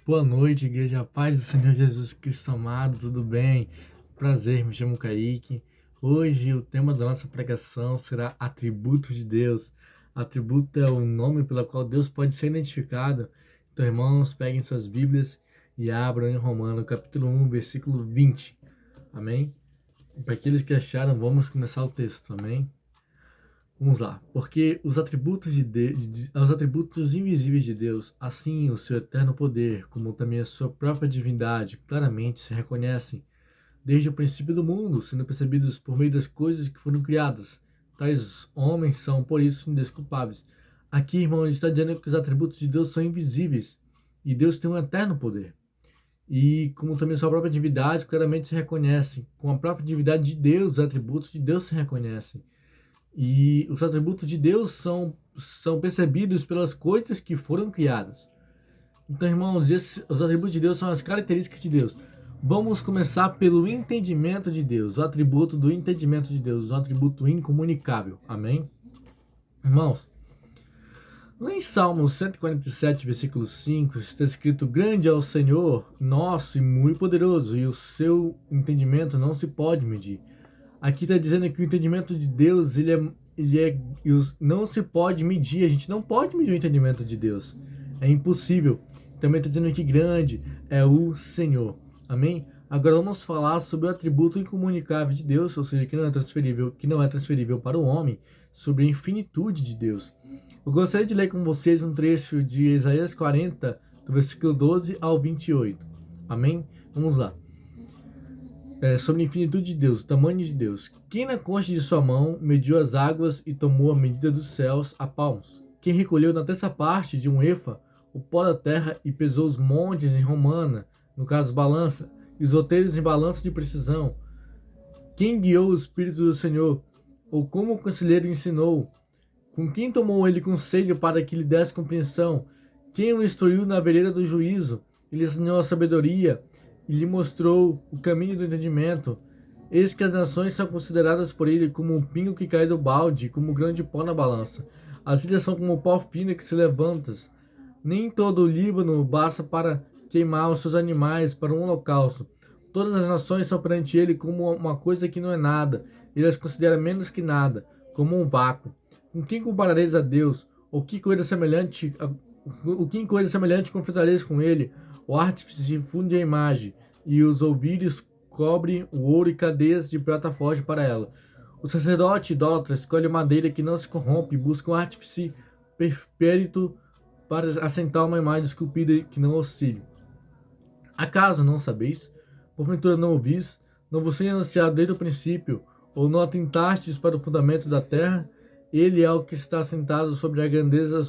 Boa noite, igreja. A paz do Senhor Jesus Cristo amado, tudo bem? Prazer, me chamo Kaique. Hoje o tema da nossa pregação será atributos de Deus. Atributo é o nome pelo qual Deus pode ser identificado. Então, irmãos, peguem suas Bíblias e abram em Romanos, capítulo 1, versículo 20. Amém? Para aqueles que acharam, vamos começar o texto, amém? Vamos lá, porque os atributos invisíveis de Deus, assim o seu eterno poder, como também a sua própria divindade, claramente se reconhecem desde o princípio do mundo, sendo percebidos por meio das coisas que foram criadas. Tais homens são, por isso, indesculpáveis. Aqui, irmão, ele está dizendo que os atributos de Deus são invisíveis e Deus tem um eterno poder. E como também a sua própria divindade, claramente se reconhecem. Com a própria divindade de Deus, os atributos de Deus se reconhecem. E os atributos de Deus são percebidos pelas coisas que foram criadas. Então, irmãos, os atributos de Deus são as características de Deus. Vamos começar pelo entendimento de Deus, o atributo do entendimento de Deus, o atributo incomunicável. Amém? Irmãos, lá em Salmo 147, versículo 5, está escrito: Grande é o Senhor, nosso e muito poderoso, e o seu entendimento não se pode medir. Aqui está dizendo que o entendimento de Deus, não se pode medir, a gente não pode medir o entendimento de Deus, é impossível. Também está dizendo que grande é o Senhor, amém? Agora vamos falar sobre o atributo incomunicável de Deus, ou seja, que não é transferível para o homem, sobre a infinitude de Deus. Eu gostaria de ler com vocês um trecho de Isaías 40, do versículo 12 ao 28, amém? Vamos lá. Sobre a infinitude de Deus, o tamanho de Deus. Quem na concha de sua mão mediu as águas e tomou a medida dos céus a palmos? Quem recolheu na terça parte de um efa o pó da terra e pesou os montes em romana, no caso balança, e os outeiros em balança de precisão? Quem guiou o Espírito do Senhor? Ou como o conselheiro ensinou? Com quem tomou ele conselho para que lhe desse compreensão? Quem o instruiu na vereda do juízo? Ele ensinou a sabedoria e lhe mostrou o caminho do entendimento. Eis que as nações são consideradas por ele como um pingo que cai do balde, como um grão de pó na balança. As ilhas são como o pó fino que se levanta. Nem todo o Líbano basta para queimar os seus animais para um holocausto. Todas as nações são perante ele como uma coisa que não é nada. Ele as considera menos que nada, como um vácuo. Com quem comparareis a Deus? O que em coisa semelhante confrontareis com ele? O artífice funde a imagem, e os ouvidos cobrem o ouro e cadeias de prata forte para ela. O sacerdote idólatra escolhe madeira que não se corrompe e busca um artífice perfeito para assentar uma imagem esculpida que não oscile. Acaso não sabeis? Porventura não ouvis? Não vos tenho anunciado desde o princípio? Ou não atentastes para o fundamento da terra? Ele é o que está assentado sobre a grandeza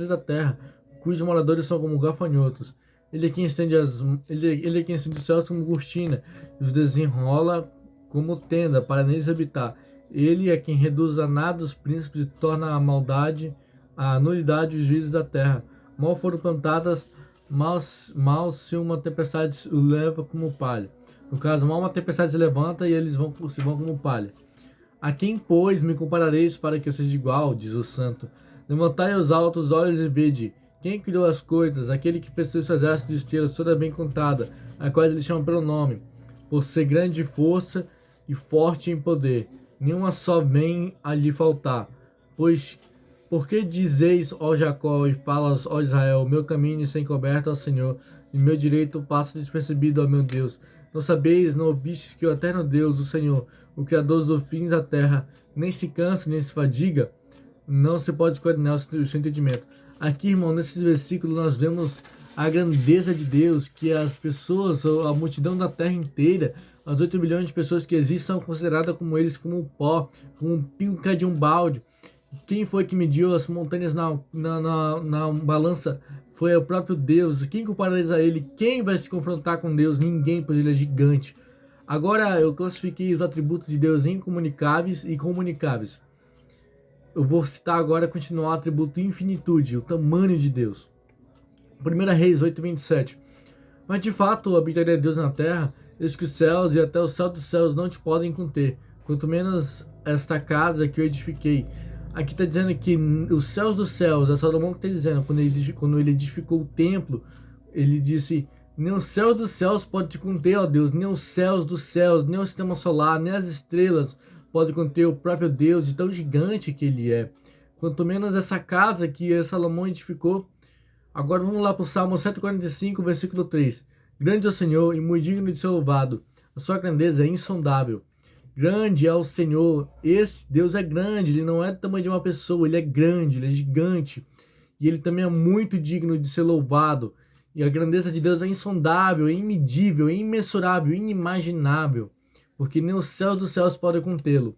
da terra, cujos moradores são como gafanhotos. Ele é quem estende os céus como cortina, e os desenrola como tenda para neles habitar. Ele é quem reduz a nada os príncipes e torna a nulidade os juízes da terra. Mal foram plantadas, mal se uma tempestade o leva como palha. No caso, mal uma tempestade se levanta e eles se vão como palha. A quem, pois, me comparareis para que eu seja igual, diz o santo? Levantai os altos olhos e vede. Quem criou as coisas? Aquele que fez seu exército de estrelas toda bem contada, a quais ele chama pelo nome, por ser grande de força e forte em poder. Nenhuma só vem a lhe faltar. Pois, por que dizeis, ó Jacó, e falas, ó Israel, meu caminho está encoberto ao Senhor, e meu direito passa despercebido ao meu Deus? Não sabeis, não ouvistes que o eterno Deus, o Senhor, o Criador dos fins da terra, nem se cansa, nem se fadiga? Não se pode coordenar o seu entendimento. Aqui, irmão, nesses versículos nós vemos a grandeza de Deus, que as pessoas, a multidão da terra inteira, as 8 bilhões de pessoas que existem, são consideradas como eles, como pó, como um pingo que cai de um balde. Quem foi que mediu as montanhas na balança? Foi o próprio Deus. Quem comparareis a ele? Quem vai se confrontar com Deus? Ninguém, pois ele é gigante. Agora eu classifiquei os atributos de Deus em incomunicáveis e comunicáveis. Eu vou citar agora, continuar o atributo infinitude, o tamanho de Deus. 1 Reis 8:27. Mas de fato habitaria Deus na terra, eis que os céus e até o céu dos céus não te podem conter, quanto menos esta casa que eu edifiquei. Aqui está dizendo que os céus dos céus, é Salomão que está dizendo, quando ele edificou o templo, ele disse: nem o céu dos céus pode te conter, ó Deus, nem os céus dos céus, nem o sistema solar, nem as estrelas pode conter o próprio Deus, de tão gigante que ele é. Quanto menos essa casa que Salomão edificou. Agora vamos lá para o Salmo 145, versículo 3. Grande é o Senhor e muito digno de ser louvado. A sua grandeza é insondável. Grande é o Senhor. Esse Deus é grande. Ele não é do tamanho de uma pessoa. Ele é grande, ele é gigante. E ele também é muito digno de ser louvado. E a grandeza de Deus é insondável, é imedível, é imensurável, inimaginável. Porque nem os céus dos céus podem contê-lo.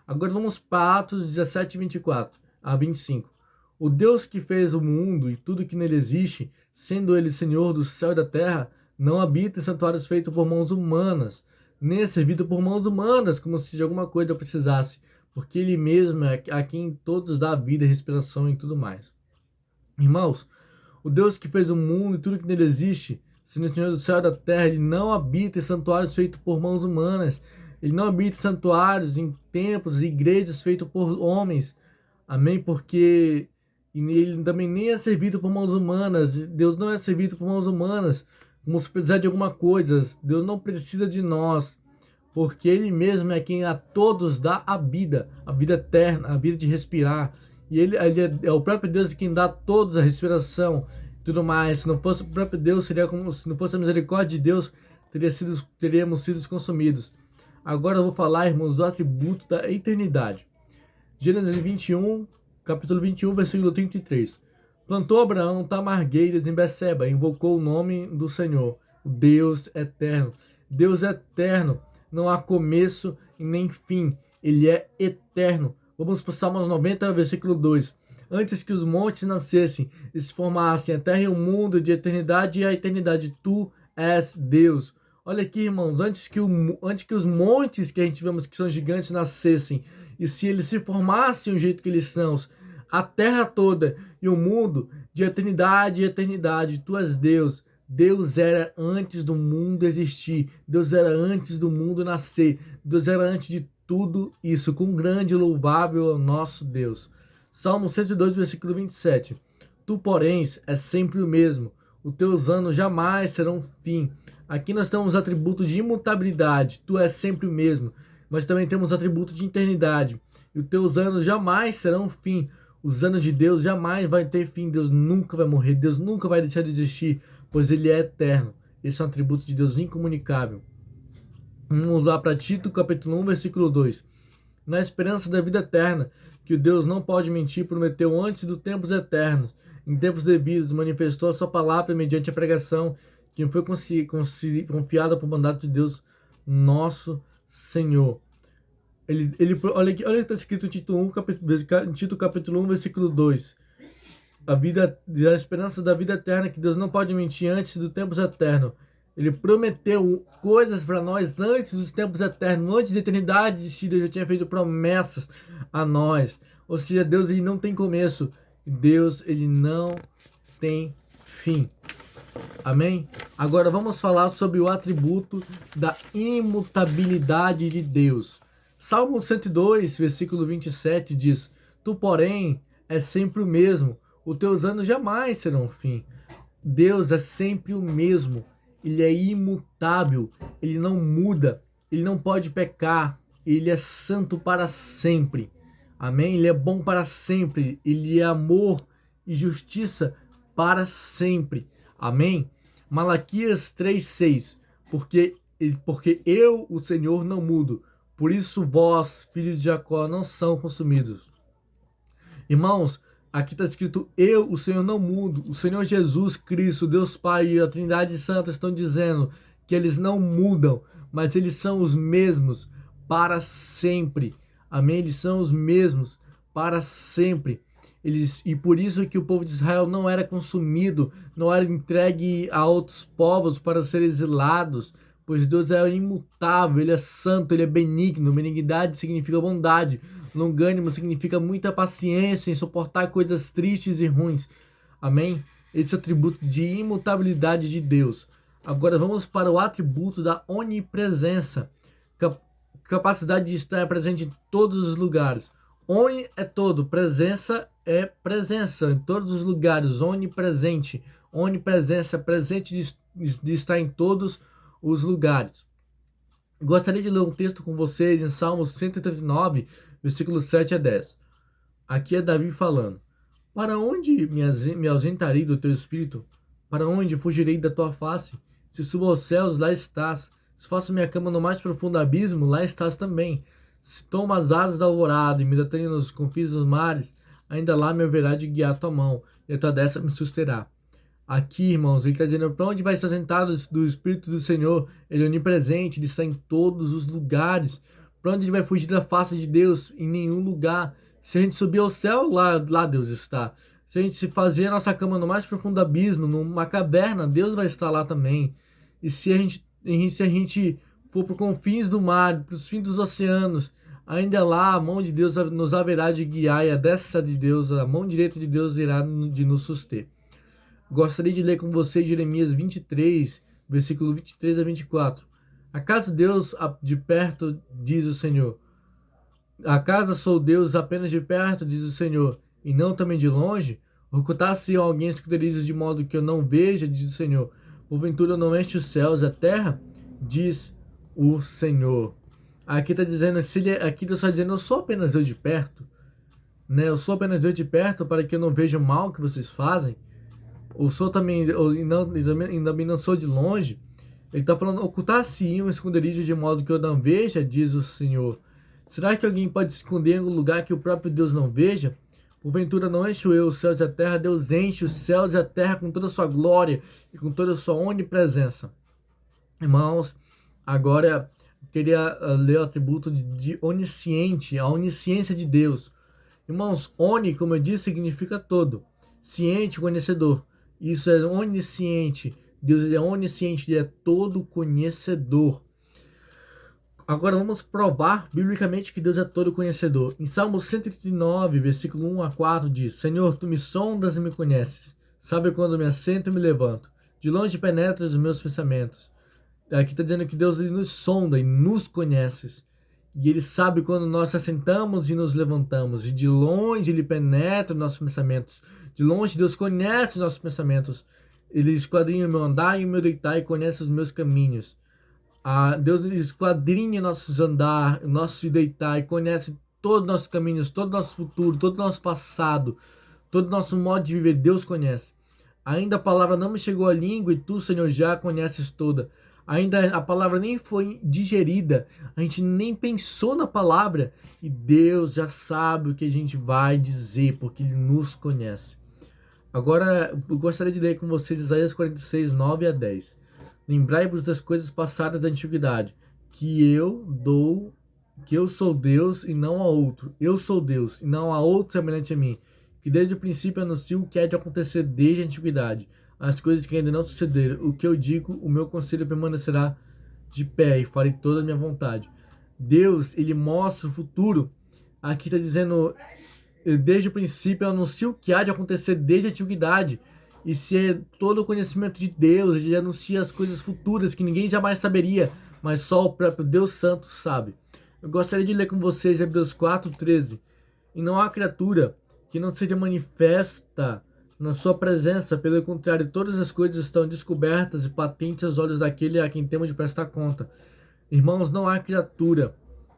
Agora vamos para Atos 17, 24 a 25. O Deus que fez o mundo e tudo que nele existe, sendo ele Senhor do céu e da terra, não habita em santuários feitos por mãos humanas, nem é servido por mãos humanas, como se de alguma coisa precisasse, porque ele mesmo é a quem todos dá vida, respiração e tudo mais. Irmãos, o Deus que fez o mundo e tudo que nele existe, sendo o Senhor do céu e da terra, ele não habita em santuários feitos por mãos humanas, ele não habita em santuários, em templos e igrejas feitos por homens, amém? Porque ele também nem é servido por mãos humanas. Deus não é servido por mãos humanas, como se precisar de alguma coisa. Deus não precisa de nós, porque ele mesmo é quem a todos dá a vida eterna, a vida de respirar. E ele é o próprio Deus quem dá a todos a respiração e tudo mais. Se não fosse o próprio Deus, seria como se não fosse a misericórdia de Deus, teríamos sido consumidos. Agora eu vou falar, irmãos, do atributo da eternidade. Gênesis 21, capítulo 21, versículo 33. Plantou Abraão tamargueiras em Beceba, invocou o nome do Senhor, o Deus eterno. Deus é eterno, não há começo e nem fim, ele é eterno. Vamos para o Salmos 90, versículo 2. Antes que os montes nascessem e se formassem a terra e o mundo de eternidade e a eternidade, tu és Deus. Olha aqui, irmãos, antes que os montes que a gente vemos que são gigantes nascessem, e se eles se formassem do jeito que eles são, a terra toda e o mundo de eternidade e eternidade, tu és Deus. Deus era antes do mundo existir, Deus era antes do mundo nascer, Deus era antes de tudo isso, com grande e louvável é o nosso Deus. Salmo 102, versículo 27. Tu, porém, és sempre o mesmo, os teus anos jamais serão fim. Aqui nós temos atributo de imutabilidade, tu és sempre o mesmo, mas também temos atributo de eternidade, e os teus anos jamais serão fim. Os anos de Deus jamais vai ter fim, Deus nunca vai morrer, Deus nunca vai deixar de existir, pois ele é eterno. Esse é um atributo de Deus incomunicável. Vamos lá para Tito, capítulo 1, versículo 2. Na esperança da vida eterna, que o Deus não pode mentir, prometeu antes dos tempos eternos, em tempos devidos, manifestou a sua palavra mediante a pregação, que foi confiada por mandato de Deus, nosso Senhor. Olha o que está escrito em Tito capítulo 1, versículo 2. A esperança da vida eterna, que Deus não pode mentir antes dos tempos eternos. Ele prometeu coisas para nós antes dos tempos eternos, antes da eternidade existir. Deus já tinha feito promessas a nós. Ou seja, Deus ele não tem começo. Deus ele não tem fim. Amém? Agora vamos falar sobre o atributo da imutabilidade de Deus. Salmo 102, versículo 27 diz: Tu, porém, és sempre o mesmo, os teus anos jamais serão fim. Deus é sempre o mesmo, ele é imutável, ele não muda, ele não pode pecar, ele é santo para sempre. Amém? Ele é bom para sempre, ele é amor e justiça para sempre. Amém? Malaquias 3,6. Porque eu, o Senhor, não mudo. Por isso vós, filhos de Jacó, não são consumidos. Irmãos, aqui está escrito: eu, o Senhor, não mudo. O Senhor Jesus Cristo, Deus Pai e a Trindade Santa estão dizendo que eles não mudam, mas eles são os mesmos para sempre. Amém? Eles são os mesmos para sempre. E por isso que o povo de Israel não era consumido, não era entregue a outros povos para serem exilados, pois Deus é imutável, ele é santo, ele é benigno. Benignidade significa bondade, longânimo significa muita paciência em suportar coisas tristes e ruins. Amém? Esse é o atributo de imutabilidade de Deus. Agora vamos para o atributo da onipresença, capacidade de estar presente em todos os lugares. Oni é todo, presença é presença em todos os lugares, onipresente. onipresença, presente de estar em todos os lugares. Gostaria de ler um texto com vocês em Salmos 139, versículos 7 a 10. Aqui é Davi falando: Para onde me ausentarei do teu espírito? Para onde fugirei da tua face? Se subo aos céus, lá estás. Se faço minha cama no mais profundo abismo, lá estás também. Se tomo as asas da alvorada e me detenho nos confins dos mares, ainda lá me haverá de guiar tua mão, e a tua destra me susterá. Aqui, irmãos, ele está dizendo para onde vai estar sentado do Espírito do Senhor. Ele é onipresente, ele está em todos os lugares. Para onde ele vai fugir da face de Deus? Em nenhum lugar. Se a gente subir ao céu, lá Deus está. Se a gente fazer a nossa cama no mais profundo abismo, numa caverna, Deus vai estar lá também. E se a gente for para os confins do mar, para os fins dos oceanos, ainda lá a mão de Deus nos haverá de guiar, e a destra de Deus, a mão direita de Deus irá de nos suster. Gostaria de ler com vocês Jeremias 23, versículo 23 a 24. Acaso Deus de perto, diz o Senhor? Acaso sou Deus apenas de perto, diz o Senhor, e não também de longe? Ocultar-se alguém escuderizos de modo que eu não veja, diz o Senhor. Porventura não enche os céus e a terra, diz o Senhor. Aqui está dizendo, aqui Deus está dizendo, eu sou apenas Deus de perto, né? Eu sou apenas Deus de perto para que eu não veja o mal que vocês fazem. Eu sou também, também não sou de longe. Ele está falando, ocultar-se um esconderijo de modo que eu não veja, diz o Senhor. Será que alguém pode se esconder em algum lugar que o próprio Deus não veja? Porventura não encho eu os céus e a terra, Deus enche os céus e a terra com toda a sua glória e com toda a sua onipresença. Irmãos, agora eu queria ler o atributo de onisciente, a onisciência de Deus. Irmãos, oni, como eu disse, significa todo. Ciente, conhecedor. Isso é onisciente. Deus ele é onisciente, ele é todo conhecedor. Agora vamos provar biblicamente que Deus é todo conhecedor. Em Salmo 139, versículo 1 a 4 diz: Senhor, tu me sondas e me conheces. Sabe quando me assento e me levanto. De longe penetras os meus pensamentos. Aqui está dizendo que Deus ele nos sonda e nos conhece. E ele sabe quando nós assentamos e nos levantamos. E de longe ele penetra os nossos pensamentos. De longe Deus conhece os nossos pensamentos. Ele esquadrinha o meu andar e o meu deitar e conhece os meus caminhos. Deus esquadrinha nossos andar, nosso deitar e conhece todos os nossos caminhos, todo o nosso futuro, todo o nosso passado, todo o nosso modo de viver. Deus conhece. Ainda a palavra não me chegou à língua e tu, Senhor, já conheces toda. Ainda a palavra nem foi digerida, a gente nem pensou na palavra e Deus já sabe o que a gente vai dizer, porque Ele nos conhece. Agora, eu gostaria de ler com vocês Isaías 46, 9 a 10. Lembrai-vos das coisas passadas da antiguidade, que eu sou Deus e não há outro. Eu sou Deus e não há outro semelhante a mim, que desde o princípio anuncio o que é de acontecer desde a antiguidade, as coisas que ainda não sucederam. O que eu digo, o meu conselho permanecerá de pé e farei toda a minha vontade. Deus, ele mostra o futuro. Aqui está dizendo, desde o princípio eu anuncio o que há de acontecer desde a antiguidade. E se é todo o conhecimento de Deus, ele anuncia as coisas futuras que ninguém jamais saberia, mas só o próprio Deus Santo sabe. Eu gostaria de ler com vocês Hebreus 4:13. E não há criatura que não seja manifesta na sua presença, pelo contrário, todas as coisas estão descobertas e patentes aos olhos daquele a quem temos de prestar conta. Irmãos, não há criatura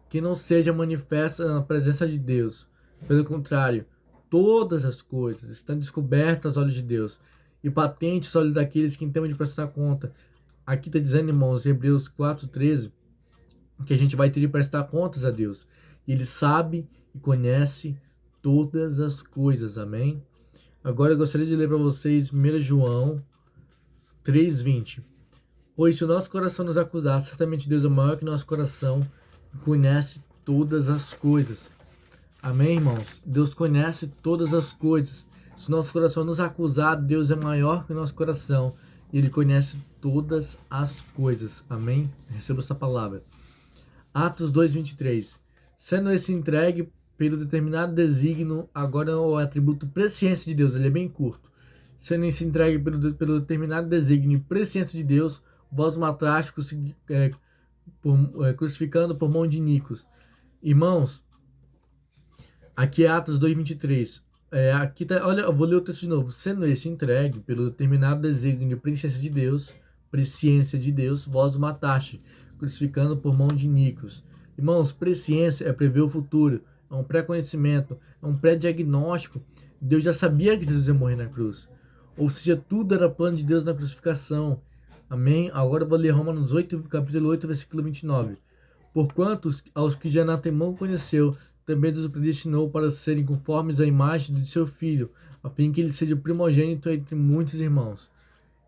que não seja manifesta na presença de Deus. Pelo contrário, todas as coisas estão descobertas aos olhos de Deus e patentes aos olhos daqueles que temos de prestar conta. Aqui está dizendo, irmãos, em Hebreus 4:13, que a gente vai ter de prestar contas a Deus. Ele sabe e conhece todas as coisas, amém? Agora eu gostaria de ler para vocês 1 João 3:20. Pois se o nosso coração nos acusar, certamente Deus é maior que nosso coração e conhece todas as coisas. Amém, irmãos? Deus conhece todas as coisas. Se nosso coração nos acusar, Deus é maior que o nosso coração. E Ele conhece todas as coisas. Amém? Receba essa palavra. Atos 2:23. Sendo esse entregue pelo determinado desígnio, agora é o atributo presciência de Deus. Ele é bem curto. Sendo esse entregue pelo determinado desígnio e presciência de Deus, vós matraste crucificando por mão de iníquos. Irmãos, aqui é Atos 2:23. Aqui tá, olha, eu vou ler o texto de novo. Sendo este entregue pelo determinado desígnio de presciência de Deus, vós o mataste, crucificando por mão de iníquos. Irmãos, presciência é prever o futuro, é um pré-conhecimento, é um pré-diagnóstico. Deus já sabia que Jesus ia morrer na cruz. Ou seja, tudo era plano de Deus na crucificação. Amém? Agora eu vou ler Romanos 8, capítulo 8, versículo 29. Porquanto aos que de antemão conheceu, também Deus o predestinou para serem conformes à imagem de seu Filho, a fim que ele seja o primogênito entre muitos irmãos.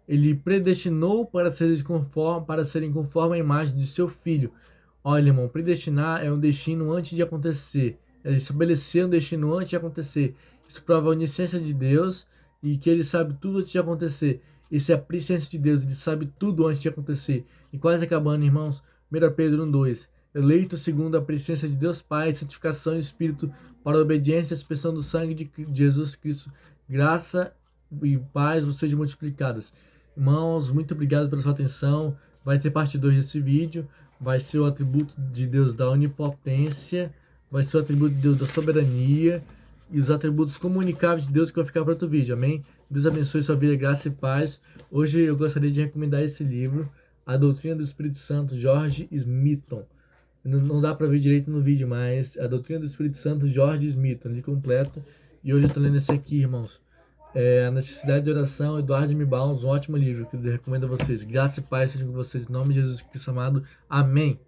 Ele predestinou para serem conforme à imagem de seu Filho. Olha, irmão, predestinar é um destino antes de acontecer. É estabelecer um destino antes de acontecer. Isso prova a onisciência de Deus e que ele sabe tudo antes de acontecer. Isso é a presciência de Deus, ele sabe tudo antes de acontecer. E quase acabando, irmãos, 1 Pedro 1:2. Eleito segundo a presciência de Deus Pai, santificação e Espírito, para a obediência e a expressão do sangue de Jesus Cristo. Graça e paz vos sejam multiplicadas. Irmãos, muito obrigado pela sua atenção. Vai ter parte 2 desse vídeo. Vai ser o atributo de Deus da onipotência. Vai ser o atributo de Deus da soberania. E os atributos comunicáveis de Deus que vai ficar para outro vídeo. Amém? Deus abençoe sua vida, graça e paz. Hoje eu gostaria de recomendar esse livro, A Doutrina do Espírito Santo, George Smithson. Não dá para ver direito no vídeo, mas A Doutrina do Espírito Santo, George Smithson, ali completo. E hoje eu estou lendo esse aqui, irmãos. A Necessidade de Oração, Eduardo M. Baum, um ótimo livro que eu recomendo a vocês. Graça e paz sejam com vocês. Em nome de Jesus Cristo amado. Amém.